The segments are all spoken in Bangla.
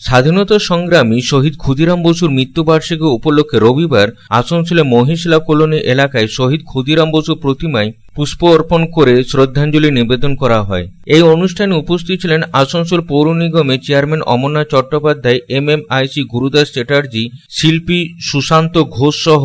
স্বাধীনতা সংগ্রামী শহীদ ক্ষুদিরাম বসুর মৃত্যুবার্ষিকী উপলক্ষে রবিবার আসানসোলে মহিশিলা কলোনি এলাকায় শহীদ ক্ষুদিরাম বসু প্রতিমায় পুষ্প অর্পণ করে শ্রদ্ধাঞ্জলি নিবেদন করা হয়। এই অনুষ্ঠানে উপস্থিত ছিলেন আসানসোল পৌর নিগমের চেয়ারম্যান অমরনাথ চট্টোপাধ্যায়, MMIC গুরুদাস চ্যাটার্জি, শিল্পী সুশান্ত ঘোষ সহ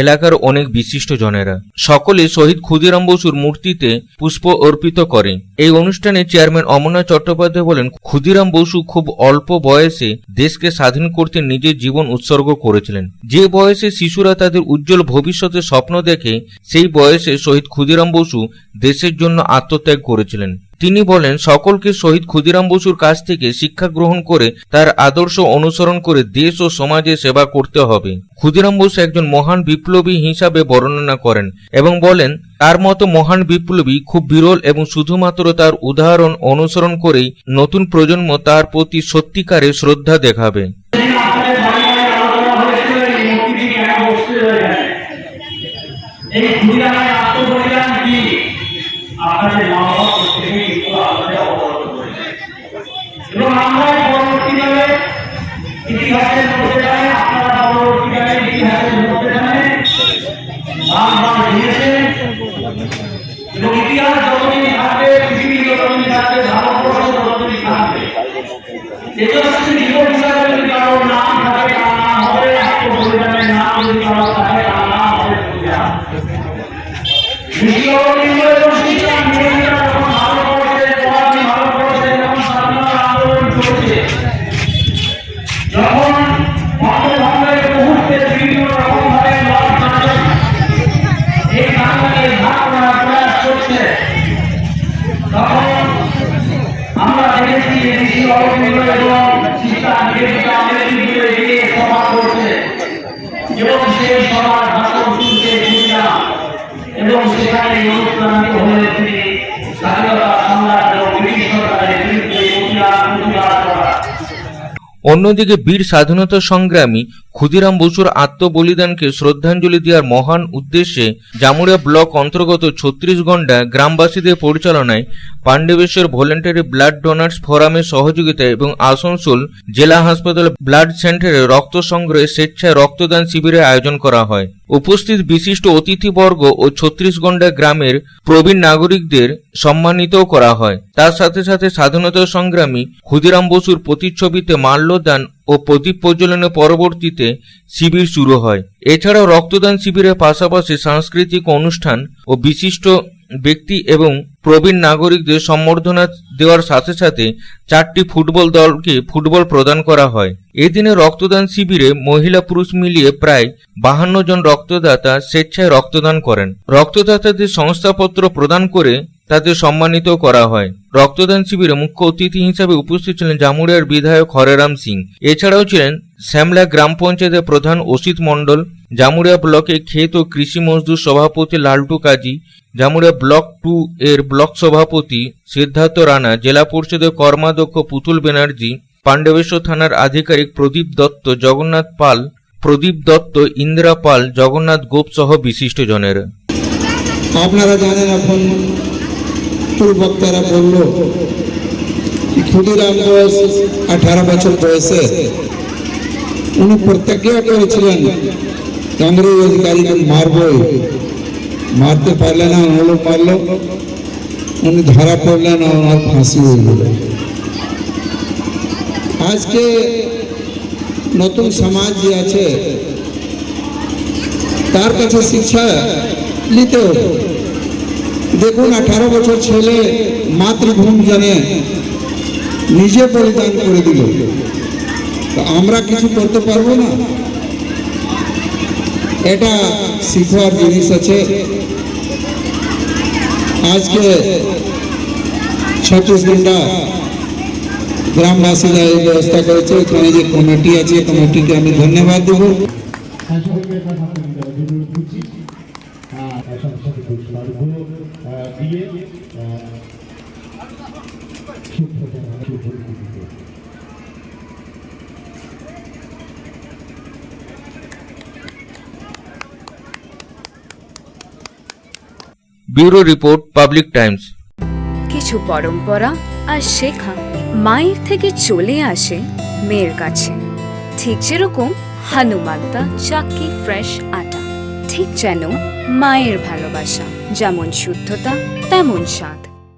এলাকার অনেক বিশিষ্ট জনেরা। সকলে শহীদ ক্ষুদিরাম বসুর মূর্তিতে পুষ্প অর্পিত করে। এই অনুষ্ঠানে চেয়ারম্যান অমরনাথ চট্টোপাধ্যায় বলেন, ক্ষুদিরাম বসু খুব অল্প বয়সে দেশকে স্বাধীন করতে নিজের জীবন উৎসর্গ করেছিলেন। যে বয়সে শিশুরা তাদের উজ্জ্বল ভবিষ্যতের স্বপ্ন দেখে, সেই বয়সে শহীদ ক্ষুদিরাম বসু দেশের জন্য আত্মত্যাগ করেছিলেন। তিনি বলেন, সকলকে শহীদ ক্ষুদিরাম বসুর কাছ থেকে শিক্ষা গ্রহণ করে তার আদর্শ অনুসরণ করে দেশ ও সমাজে সেবা করতে হবে। ক্ষুদিরাম বসু একজন মহান বিপ্লবী হিসাবে বর্ণনা করেন এবং বলেন, তার মতো মহান বিপ্লবী খুব বিরল এবং শুধুমাত্র তার উদাহরণ অনুসরণ করেই নতুন প্রজন্ম তার প্রতি সত্যিকারের শ্রদ্ধা দেখাবে। আপনাদের মা-বাবা প্রত্যেকেই কিন্তু আপনাদের অবগত করেছে এবং আমরা পরবর্তীকালে ইতিহাসের মধ্যে জানে, আপনারা পরবর্তীকালে ইতিহাসের মধ্যে জানে বারবার দিয়েছেন এবং ইতিহাস যতদিন থাকবে, পৃথিবী যতদিন থাকবে, ভারতবর্ষ যতদিন থাকবে, তেজস্বী জীবন হিসাবে যদি কারোর নাম থাকে তার নাম হবে আত্মবলিদানের নাম, যদি কারোর থাকে তার নাম হবে ক্ষুদিরাম। যখন বঙ্গভঙ্গের মুহূর্তে বিভিন্ন রকম ভাবে এই বাংলাকে ভাগ করার প্রয়াস করছে, তখন আমরা দেখেছি যে ঋষি অরবিন্দ এবং সীতা এগিয়ে সভা করছে এবং সেই সভার ভাষণ শুনতে ক্ষুদিরাম এবং সেখানে অনুপ্রাণিত হয়ে তিনি স্বাধীনতা সংগ্রাম এবং ব্রিটিশ সরকারের বিরুদ্ধে প্রতিবাদ করা। অন্যদিকে বীর স্বাধীনতা সংগ্রামী ক্ষুদিরাম বসুর আত্মবলিদানকে শ্রদ্ধাঞ্জলি দেওয়ার মহান উদ্দেশ্যে জামুড়িয়া ব্লক অন্তর্গত 36 গন্ডা গ্রামবাসীদের পরিচালনায় পাণ্ডবেশ্বর ভলেন্টারি ব্লাড ডোনার্স ফোরামের সহযোগিতায় এবং আসানসোল জেলা হাসপাতাল ব্লাড সেন্টারে রক্ত সংগ্রহে স্বেচ্ছায় রক্তদান শিবিরের আয়োজন করা হয়। উপস্থিত বিশিষ্ট অতিথিবর্গ ও 36 গন্ডা গ্রামের প্রবীণ নাগরিকদের সম্মানিত করা হয়। তার সাথে সাথে স্বাধীনতা সংগ্রামী ক্ষুদিরাম বসুর প্রতিচ্ছবিতে মাল্যদান ও প্রদীপ প্রজ্বলনের পরবর্তীতে শিবির শুরু হয়। এছাড়াও রক্তদান শিবিরের পাশাপাশি সাংস্কৃতিক অনুষ্ঠান ও বিশিষ্ট ব্যক্তি এবং প্রবীণ নাগরিকদের সম্বর্ধনা দেওয়ার সাথে সাথে 4টি ফুটবল দলকে ফুটবল প্রদান করা হয়। এদিনে রক্তদান শিবিরে মহিলা পুরুষ মিলিয়ে প্রায় 52 জন রক্তদাতা স্বেচ্ছায় রক্তদান করেন। রক্তদাতাদের শংসাপত্র প্রদান করে তাদের সম্মানিত করা হয়। রক্তদান শিবিরে মুখ্য অতিথি হিসাবে উপস্থিত ছিলেন জামুড়িয়ার বিধায়ক হরেরাম সিং। এছাড়াও ছিলেন শ্যামলা গ্রাম পঞ্চায়েতের প্রধান অসিত মণ্ডল, জামুড়িয়া ব্লকে ক্ষেত ও কৃষি মজদুর সভাপতি লালটু কাজী, জামুড়িয়া ব্লক 2 এর ব্লক সভাপতি সিদ্ধার্থ রানা, জেলা পরিষদের কর্মাধ্যক্ষ পুতুল ব্যানার্জি, পাণ্ডবেশ্বর থানার আধিকারিক প্রদীপ দত্ত, জগন্নাথ পাল, ইন্দিরা পাল, জগন্নাথ গোপ সহ বিশিষ্ট জনেরা। আপনারা জানেন, এখন বক্তারা বলল ক্ষুদিরাম বোস 18 বছর বয়সে উনি প্রতিজ্ঞা করেছিলেন ইংরেজ অধিকারীকে মারবই, মারতে পারলে না, ওগুলো মারলো, উনি ধরা পড়লেন, ওনার ফাঁসি হয়ে গেল। আজকে নতুন সমাজ যে আছে তার কাছে শিক্ষা নিতে হবে। দেখুন, 18 বছর ছেলে মাতৃভূমি জানে নিজে বলিদান করে দিল, তো আমরা কিছু করতে পারবো না? এটা শিখার জিনিস আছে। আজকে 36 ঘন্টা গ্রামবাসীরা এই ব্যবস্থা করেছে। এখানে যে কমিটি আছে, কমিটিকে আমি ধন্যবাদ দেব। Bureau report, Public Times. কিছু পরম্পরা আর শেখা মায়ের থেকে চলে আসে মেয়ের কাছে, ঠিক যেরকম হনুমান্তা চাক্কি ফ্রেশ আটা, ঠিক যেন মায়ের ভালোবাসা, যেমন শুদ্ধতা তেমন স্বাদ।